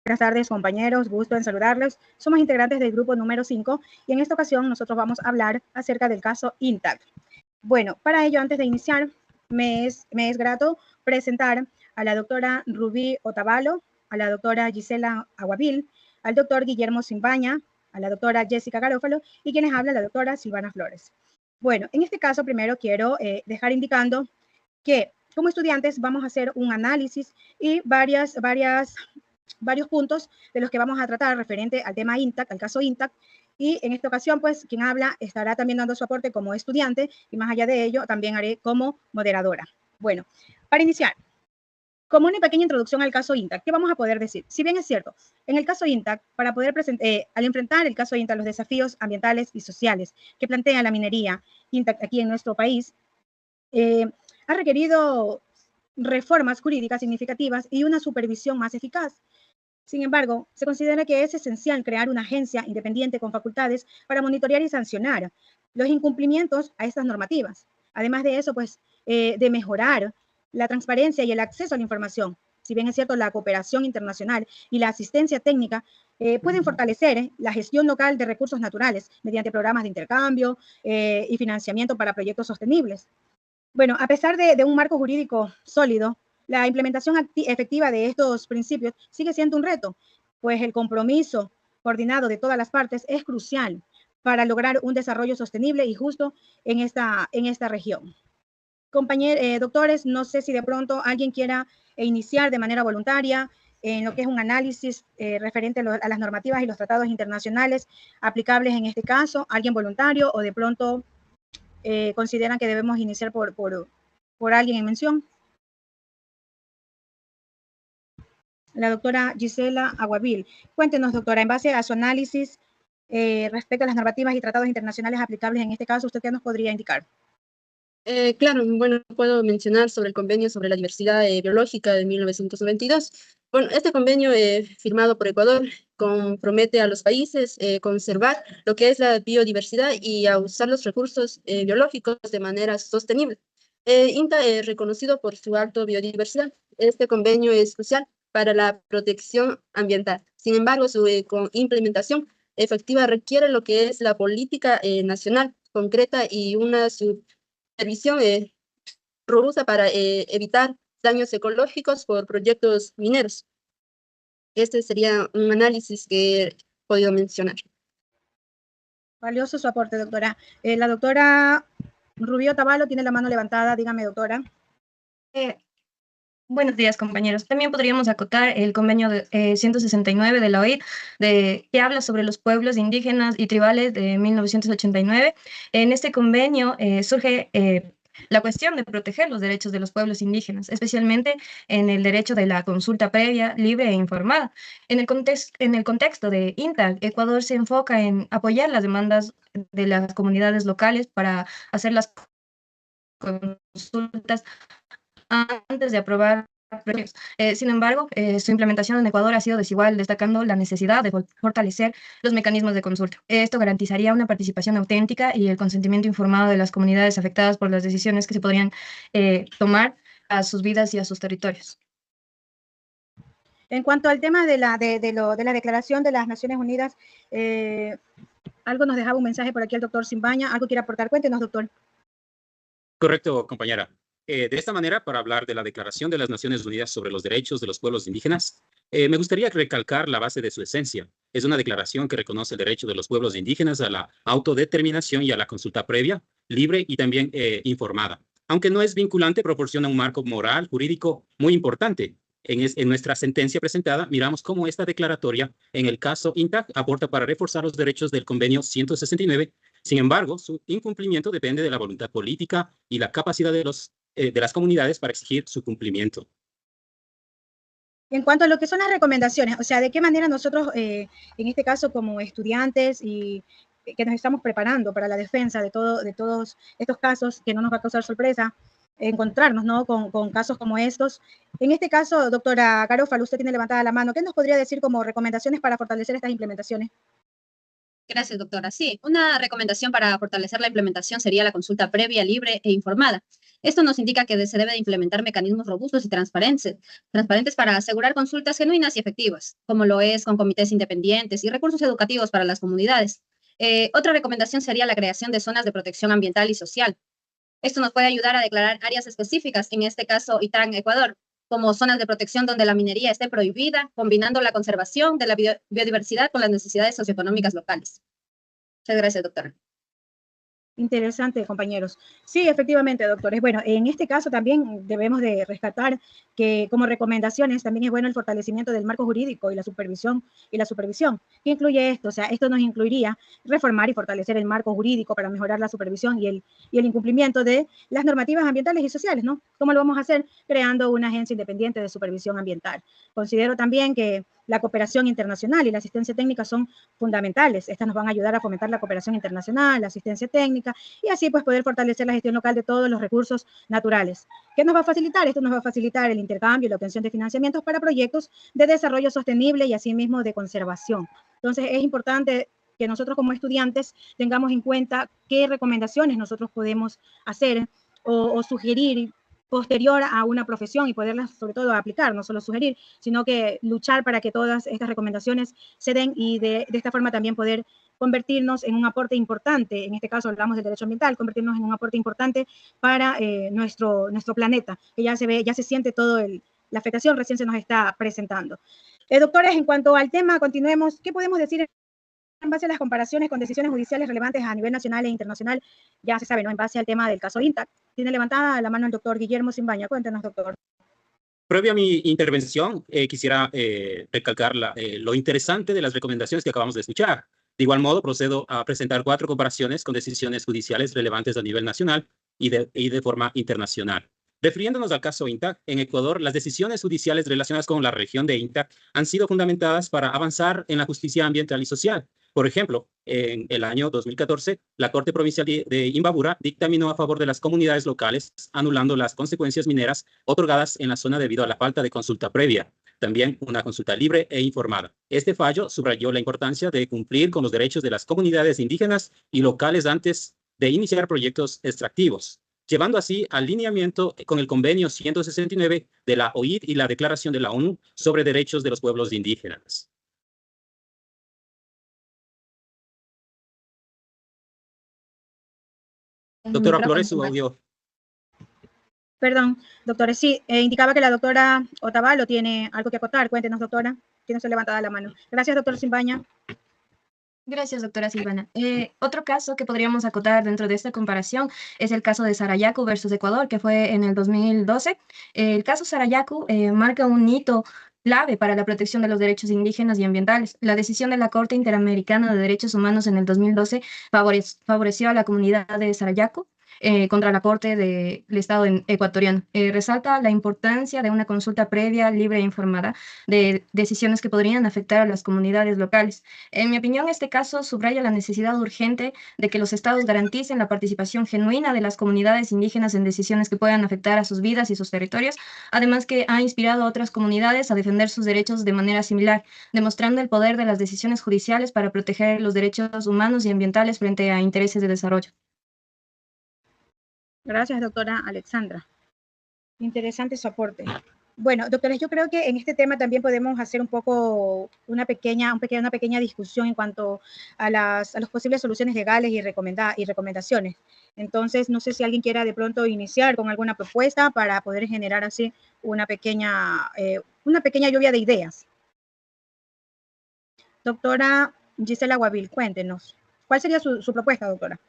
Buenas tardes, compañeros, gusto en saludarlos. Somos integrantes del grupo número 5 y en esta ocasión nosotros vamos a hablar acerca del caso Intac. Bueno, para ello, antes de iniciar, me es grato presentar a la doctora Rubí Otavalo, a la doctora Gisela Aguavil, al doctor Guillermo Simbaña, a la doctora Jessica Garófalo y quienes habla la doctora Silvana Flores. Bueno, en este caso primero quiero dejar indicando que como estudiantes vamos a hacer un análisis y varios puntos de los que vamos a tratar referente al tema Intac, al caso Intac, y en esta ocasión, pues, quien habla estará también dando su aporte como estudiante y más allá de ello, también haré como moderadora. Bueno, para iniciar, como una pequeña introducción al caso Intac, ¿qué vamos a poder decir? Si bien es cierto, en el caso Intac, para poder al enfrentar el caso Intac, los desafíos ambientales y sociales que plantea la minería Intac aquí en nuestro país, ha requerido reformas jurídicas significativas y una supervisión más eficaz. Sin embargo, se considera que es esencial crear una agencia independiente con facultades para monitorear y sancionar los incumplimientos a estas normativas. Además de eso, pues, de mejorar la transparencia y el acceso a la información. Si bien es cierto, la cooperación internacional y la asistencia técnica pueden fortalecer la gestión local de recursos naturales mediante programas de intercambio y financiamiento para proyectos sostenibles. Bueno, a pesar de un marco jurídico sólido, la implementación efectiva de estos principios sigue siendo un reto, pues el compromiso coordinado de todas las partes es crucial para lograr un desarrollo sostenible y justo en esta región. Compañeros, doctores, no sé si de pronto alguien quiera iniciar de manera voluntaria en lo que es un análisis referente a las normativas y los tratados internacionales aplicables en este caso, alguien voluntario o de pronto consideran que debemos iniciar por alguien en mención. La doctora Gisela Aguavil. Cuéntenos, doctora, en base a su análisis respecto a las normativas y tratados internacionales aplicables en este caso, ¿usted qué nos podría indicar? Claro, bueno, puedo mencionar sobre el convenio sobre la diversidad biológica de 1992. Bueno, este convenio firmado por Ecuador compromete a los países conservar lo que es la biodiversidad y a usar los recursos biológicos de manera sostenible. INTA es reconocido por su alta biodiversidad. Este convenio es crucial para la protección ambiental. Sin embargo, su implementación efectiva requiere lo que es la política nacional concreta y una supervisión robusta para evitar daños ecológicos por proyectos mineros. Este sería un análisis que he podido mencionar. Valioso su aporte, doctora. La doctora Rubí Otavalo tiene la mano levantada. Dígame, doctora. Buenos días, compañeros. También podríamos acotar el convenio 169 de la OIT, que habla sobre los pueblos indígenas y tribales de 1989. En este convenio surge la cuestión de proteger los derechos de los pueblos indígenas, especialmente en el derecho de la consulta previa, libre e informada. En el contexto de INTAC, Ecuador se enfoca en apoyar las demandas de las comunidades locales para hacer las consultas antes de aprobar proyectos. Sin embargo, su implementación en Ecuador ha sido desigual, destacando la necesidad de fortalecer los mecanismos de consulta. Esto garantizaría una participación auténtica y el consentimiento informado de las comunidades afectadas por las decisiones que se podrían tomar a sus vidas y a sus territorios. En cuanto al tema de la Declaración de las Naciones Unidas, algo nos dejaba un mensaje por aquí el doctor Simbaña. ¿Algo quiere aportar? Cuéntenos, doctor. Correcto, compañera. De esta manera, para hablar de la Declaración de las Naciones Unidas sobre los Derechos de los Pueblos Indígenas, me gustaría recalcar la base de su esencia. Es una declaración que reconoce el derecho de los pueblos indígenas a la autodeterminación y a la consulta previa, libre y también informada. Aunque no es vinculante, proporciona un marco moral, jurídico muy importante. En nuestra sentencia presentada, miramos cómo esta declaratoria, en el caso INTAC, aporta para reforzar los derechos del convenio 169. Sin embargo, su incumplimiento depende de la voluntad política y la capacidad de las comunidades para exigir su cumplimiento. En cuanto a lo que son las recomendaciones, o sea, de qué manera nosotros, en este caso como estudiantes y que nos estamos preparando para la defensa de todos estos casos, que no nos va a causar sorpresa encontrarnos, ¿no?, con casos como estos. En este caso, doctora Garófalo, usted tiene levantada la mano. ¿Qué nos podría decir como recomendaciones para fortalecer estas implementaciones? Gracias, doctora. Sí, una recomendación para fortalecer la implementación sería la consulta previa, libre e informada. Esto nos indica que se debe de implementar mecanismos robustos y transparentes para asegurar consultas genuinas y efectivas, como lo es con comités independientes y recursos educativos para las comunidades. Otra recomendación sería la creación de zonas de protección ambiental y social. Esto nos puede ayudar a declarar áreas específicas, en este caso ITAN Ecuador, como zonas de protección donde la minería esté prohibida, combinando la conservación de la biodiversidad con las necesidades socioeconómicas locales. Muchas gracias, doctora. Interesante, compañeros. Sí, efectivamente, doctores. Bueno, en este caso también debemos de rescatar que como recomendaciones también es bueno el fortalecimiento del marco jurídico y la supervisión. ¿Qué incluye esto? O sea, esto nos incluiría reformar y fortalecer el marco jurídico para mejorar la supervisión y el incumplimiento de las normativas ambientales y sociales, ¿no? ¿Cómo lo vamos a hacer? Creando una agencia independiente de supervisión ambiental. Considero también que la cooperación internacional y la asistencia técnica son fundamentales. Estas nos van a ayudar a fomentar la cooperación internacional, la asistencia técnica y así pues poder fortalecer la gestión local de todos los recursos naturales. ¿Qué nos va a facilitar? Esto nos va a facilitar el intercambio y la obtención de financiamientos para proyectos de desarrollo sostenible y asimismo de conservación. Entonces es importante que nosotros como estudiantes tengamos en cuenta qué recomendaciones nosotros podemos hacer o sugerir posterior a una profesión y poderlas sobre todo aplicar, no solo sugerir, sino que luchar para que todas estas recomendaciones se den y de esta forma también poder convertirnos en un aporte importante, en este caso hablamos del derecho ambiental, convertirnos en un aporte importante para nuestro planeta, que ya se ve, ya se siente todo la afectación recién se nos está presentando. Doctores, en cuanto al tema, continuemos, ¿qué podemos decir en base a las comparaciones con decisiones judiciales relevantes a nivel nacional e internacional? Ya se sabe, ¿no? En base al tema del caso INTAC. Tiene levantada la mano el doctor Guillermo Simbaña. Cuéntenos, doctor. Previo a mi intervención, quisiera recalcar lo interesante de las recomendaciones que acabamos de escuchar. De igual modo, procedo a presentar 4 comparaciones con decisiones judiciales relevantes a nivel nacional y de forma internacional. Refiriéndonos al caso INTAC, en Ecuador, las decisiones judiciales relacionadas con la región de INTAC han sido fundamentadas para avanzar en la justicia ambiental y social. Por ejemplo, en el año 2014, la Corte Provincial de Imbabura dictaminó a favor de las comunidades locales, anulando las consecuencias mineras otorgadas en la zona debido a la falta de consulta previa. También una consulta libre e informada. Este fallo subrayó la importancia de cumplir con los derechos de las comunidades indígenas y locales antes de iniciar proyectos extractivos, llevando así al alineamiento con el Convenio 169 de la OIT y la Declaración de la ONU sobre Derechos de los Pueblos Indígenas. Doctora Flores, su audio. Perdón, doctores, sí, indicaba que la doctora Otavalo tiene algo que acotar. Cuéntenos, doctora. Tiene usted levantada la mano. Gracias, doctor Simbaña. Gracias, doctora Silvana. Otro caso que podríamos acotar dentro de esta comparación es el caso de Sarayaku versus Ecuador, que fue en el 2012. El caso Sarayaku marca un hito clave para la protección de los derechos indígenas y ambientales. La decisión de la Corte Interamericana de Derechos Humanos en el 2012 favoreció a la comunidad de Sarayaku contra la Corte del Estado ecuatoriano. Resalta la importancia de una consulta previa, libre e informada de decisiones que podrían afectar a las comunidades locales. En mi opinión, este caso subraya la necesidad urgente de que los estados garanticen la participación genuina de las comunidades indígenas en decisiones que puedan afectar a sus vidas y sus territorios, además que ha inspirado a otras comunidades a defender sus derechos de manera similar, demostrando el poder de las decisiones judiciales para proteger los derechos humanos y ambientales frente a intereses de desarrollo. Gracias, doctora Alexandra. Interesante su aporte. Bueno, doctores, yo creo que en este tema también podemos hacer un poco una pequeña discusión en cuanto a las posibles soluciones legales y recomendaciones. Entonces, no sé si alguien quiera de pronto iniciar con alguna propuesta para poder generar así una pequeña lluvia de ideas. Doctora Gisela Guavil, cuéntenos. ¿Cuál sería su propuesta, doctora?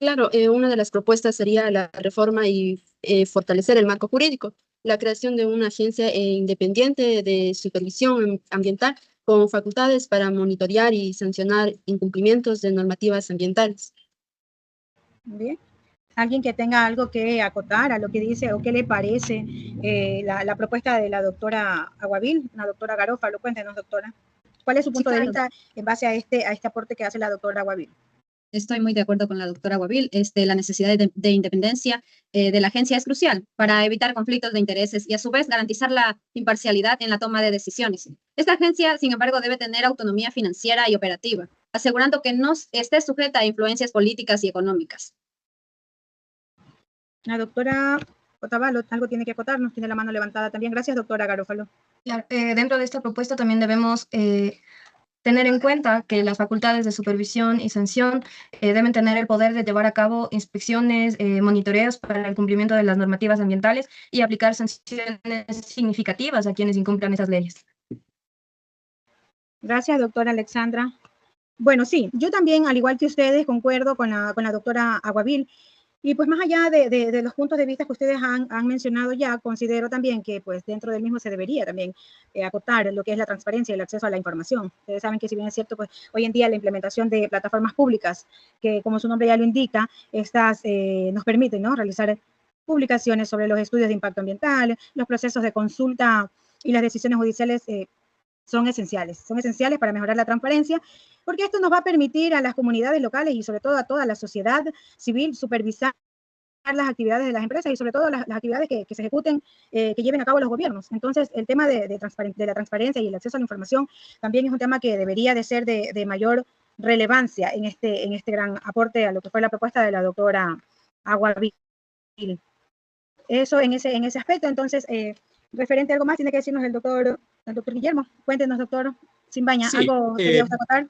Claro, una de las propuestas sería la reforma y fortalecer el marco jurídico, la creación de una agencia independiente de supervisión ambiental con facultades para monitorear y sancionar incumplimientos de normativas ambientales. Bien. ¿Alguien que tenga algo que acotar a lo que dice o qué le parece la propuesta de la doctora Aguavil, la doctora Garófalo? Cuéntenos, doctora. ¿Cuál es su punto de vista en base a este aporte que hace la doctora Aguavil? Estoy muy de acuerdo con la doctora Guavil. La necesidad de independencia de la agencia es crucial para evitar conflictos de intereses y a su vez garantizar la imparcialidad en la toma de decisiones. Esta agencia, sin embargo, debe tener autonomía financiera y operativa, asegurando que no esté sujeta a influencias políticas y económicas. La doctora Otavalo, algo tiene que acotarnos, tiene la mano levantada también. Gracias, doctora Garófalo. Claro, dentro de esta propuesta también debemos tener en cuenta que las facultades de supervisión y sanción deben tener el poder de llevar a cabo inspecciones, monitoreos para el cumplimiento de las normativas ambientales y aplicar sanciones significativas a quienes incumplan esas leyes. Gracias, doctora Alexandra. Bueno, sí, yo también, al igual que ustedes, concuerdo con la doctora Aguavil. Y pues más allá de los puntos de vista que ustedes han mencionado ya, considero también que pues dentro del mismo se debería también acotar lo que es la transparencia y el acceso a la información. Ustedes saben que si bien es cierto, pues hoy en día la implementación de plataformas públicas, que como su nombre ya lo indica, estas nos permiten, ¿no?, realizar publicaciones sobre los estudios de impacto ambiental, los procesos de consulta y las decisiones judiciales son esenciales para mejorar la transparencia, porque esto nos va a permitir a las comunidades locales y sobre todo a toda la sociedad civil supervisar las actividades de las empresas y sobre todo las actividades que se ejecuten, que lleven a cabo los gobiernos. Entonces, el tema de la transparencia y el acceso a la información también es un tema que debería de ser de mayor relevancia en este gran aporte a lo que fue la propuesta de la doctora Aguavil. Eso en ese aspecto. Entonces, referente a algo más, tiene que decirnos el doctor Guillermo. Cuéntenos, doctor Simbaña, Sí, ¿algo quería usted acotar?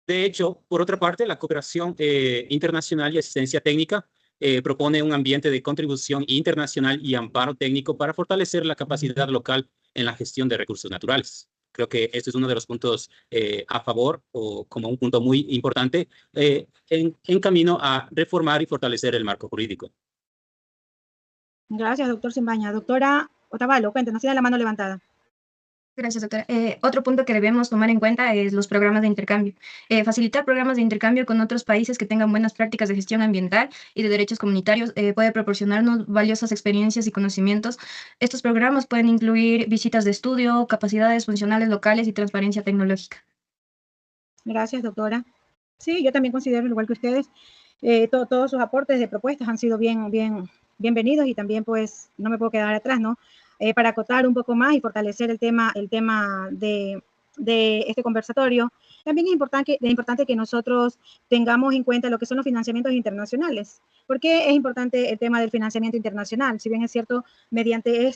de hecho, por otra parte, la cooperación internacional y asistencia técnica propone un ambiente de contribución internacional y amparo técnico para fortalecer la capacidad local en la gestión de recursos naturales. Creo que este es uno de los puntos a favor o como un punto muy importante en camino a reformar y fortalecer el marco jurídico. Gracias, doctor Simbaña. Doctora Otavalo, cuéntenos, tiene la mano levantada. Gracias, doctora. Otro punto que debemos tomar en cuenta es los programas de intercambio. Facilitar programas de intercambio con otros países que tengan buenas prácticas de gestión ambiental y de derechos comunitarios puede proporcionarnos valiosas experiencias y conocimientos. Estos programas pueden incluir visitas de estudio, capacidades funcionales locales y transparencia tecnológica. Gracias, doctora. Sí, yo también considero, igual que ustedes, todos sus aportes de propuestas han sido bienvenidos y también pues no me puedo quedar atrás, ¿no? Para acotar un poco más y fortalecer el tema de este conversatorio. También es importante que nosotros tengamos en cuenta lo que son los financiamientos internacionales. ¿Por qué es importante el tema del financiamiento internacional? Si bien es cierto, mediante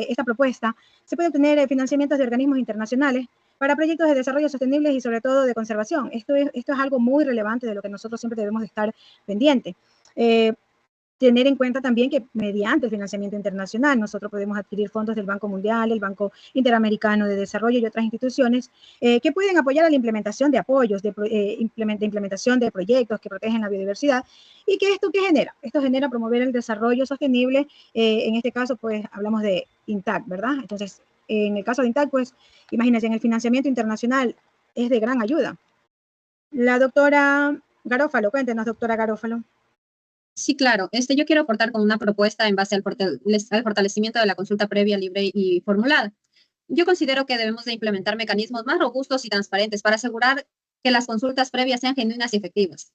esta propuesta se pueden obtener financiamientos de organismos internacionales para proyectos de desarrollo sostenibles y sobre todo de conservación. Esto es algo muy relevante de lo que nosotros siempre debemos de estar pendientes. Tener en cuenta también que mediante el financiamiento internacional nosotros podemos adquirir fondos del Banco Mundial, el Banco Interamericano de Desarrollo y otras instituciones que pueden apoyar a la implementación de apoyos, de implementación de proyectos que protegen la biodiversidad y que esto ¿qué genera? Esto genera promover el desarrollo sostenible, en este caso pues hablamos de INTAC, ¿verdad? Entonces, en el caso de INTAC, pues imagínense, en el financiamiento internacional es de gran ayuda. La doctora Garófalo, cuéntenos, doctora Garófalo. Sí, claro. Yo quiero aportar con una propuesta en base al fortalecimiento de la consulta previa, libre y formulada. Yo considero que debemos de implementar mecanismos más robustos y transparentes para asegurar que las consultas previas sean genuinas y efectivas,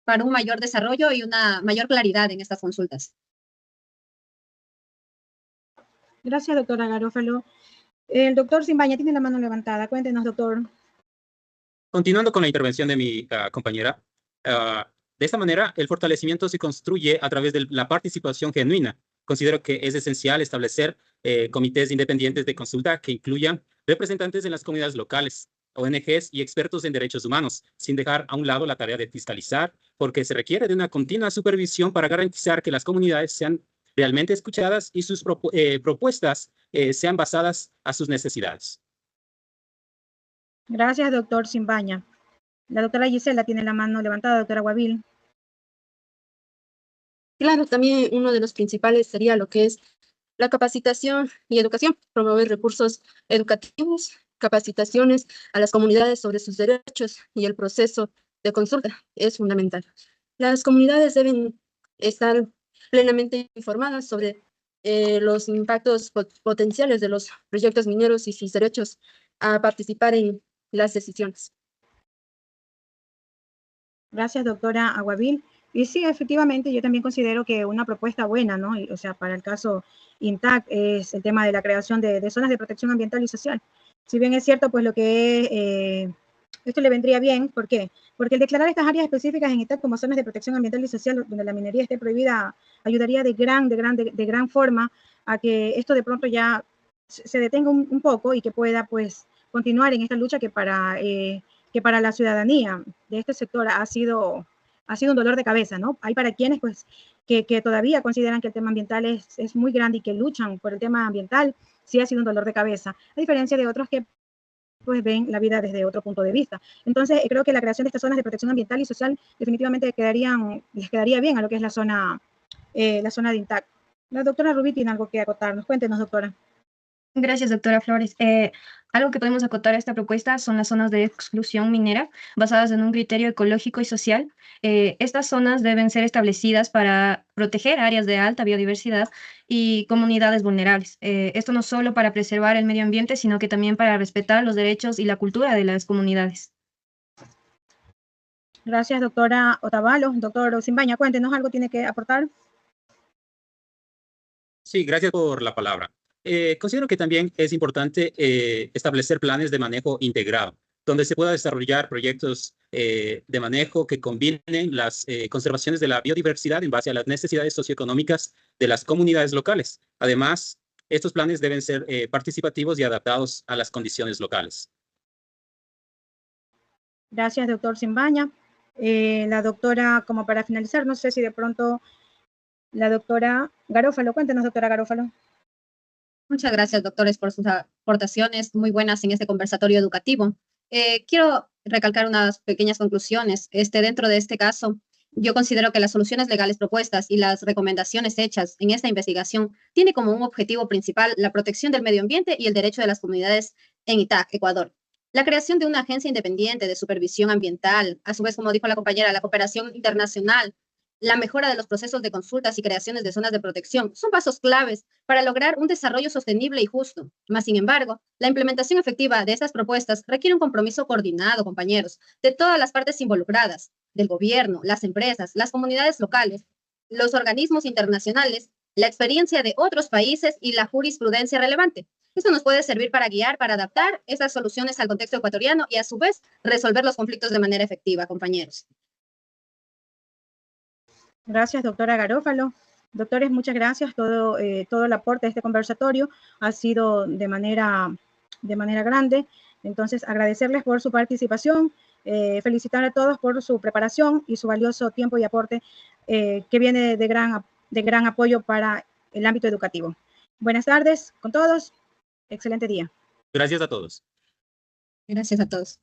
para un mayor desarrollo y una mayor claridad en estas consultas. Gracias, doctora Garófalo. El doctor Simbaña tiene la mano levantada. Cuéntenos, doctor. Continuando con la intervención de mi compañera, de esta manera, el fortalecimiento se construye a través de la participación genuina. Considero que es esencial establecer comités independientes de consulta que incluyan representantes de las comunidades locales, ONGs y expertos en derechos humanos, sin dejar a un lado la tarea de fiscalizar, porque se requiere de una continua supervisión para garantizar que las comunidades sean realmente escuchadas y sus propuestas sean basadas a sus necesidades. Gracias, doctor Simbaña. La doctora Gisela tiene la mano levantada, doctora Guavil. Claro, también uno de los principales sería lo que es la capacitación y educación, promover recursos educativos, capacitaciones a las comunidades sobre sus derechos y el proceso de consulta es fundamental. Las comunidades deben estar plenamente informadas sobre los impactos potenciales de los proyectos mineros y sus derechos a participar en las decisiones. Gracias, doctora Aguavil. Y sí, efectivamente, yo también considero que una propuesta buena, ¿no? O sea, para el caso INTAC es el tema de la creación de zonas de protección ambiental y social. Si bien es cierto, pues lo que es esto le vendría bien. ¿Por qué? Porque el declarar estas áreas específicas en INTAC como zonas de protección ambiental y social donde la minería esté prohibida ayudaría de gran forma a que esto de pronto ya se detenga un poco y que pueda pues continuar en esta lucha que para la ciudadanía de este sector ha sido un dolor de cabeza, ¿no? Hay para quienes pues que todavía consideran que el tema ambiental es muy grande y que luchan por el tema ambiental, sí ha sido un dolor de cabeza, a diferencia de otros que pues ven la vida desde otro punto de vista. Entonces, creo que la creación de estas zonas de protección ambiental y social definitivamente les quedaría bien a lo que es la zona de INTAC. La doctora Rubí tiene algo que acotarnos. Cuéntenos, doctora. Gracias, doctora Flores. Algo que podemos acotar a esta propuesta son las zonas de exclusión minera basadas en un criterio ecológico y social. Estas zonas deben ser establecidas para proteger áreas de alta biodiversidad y comunidades vulnerables. Esto no solo para preservar el medio ambiente, sino que también para respetar los derechos y la cultura de las comunidades. Gracias, doctora Otavalo. Doctor Simbaña, cuéntenos algo, ¿tiene que aportar? Sí, gracias por la palabra. Considero que también es importante establecer planes de manejo integrado, donde se pueda desarrollar proyectos de manejo que combinen las conservaciones de la biodiversidad en base a las necesidades socioeconómicas de las comunidades locales. Además, estos planes deben ser participativos y adaptados a las condiciones locales. Gracias, doctor Simbaña. La doctora, como para finalizar, no sé si de pronto la doctora Garófalo, cuéntenos, doctora Garófalo. Muchas gracias, doctores, por sus aportaciones muy buenas en este conversatorio educativo. Quiero recalcar unas pequeñas conclusiones. Dentro de este caso, yo considero que las soluciones legales propuestas y las recomendaciones hechas en esta investigación tienen como un objetivo principal la protección del medio ambiente y el derecho de las comunidades en ITAC, Ecuador. La creación de una agencia independiente de supervisión ambiental, a su vez, como dijo la compañera, la cooperación internacional, la mejora de los procesos de consultas y creaciones de zonas de protección son pasos claves para lograr un desarrollo sostenible y justo. Mas, sin embargo, la implementación efectiva de estas propuestas requiere un compromiso coordinado, compañeros, de todas las partes involucradas, del gobierno, las empresas, las comunidades locales, los organismos internacionales, la experiencia de otros países y la jurisprudencia relevante. Esto nos puede servir para guiar, para adaptar esas soluciones al contexto ecuatoriano y, a su vez, resolver los conflictos de manera efectiva, compañeros. Gracias, doctora Garófalo. Doctores, muchas gracias. Todo el aporte de este conversatorio ha sido de manera grande. Entonces, agradecerles por su participación, felicitar a todos por su preparación y su valioso tiempo y aporte que viene de gran apoyo para el ámbito educativo. Buenas tardes con todos. Excelente día. Gracias a todos. Gracias a todos.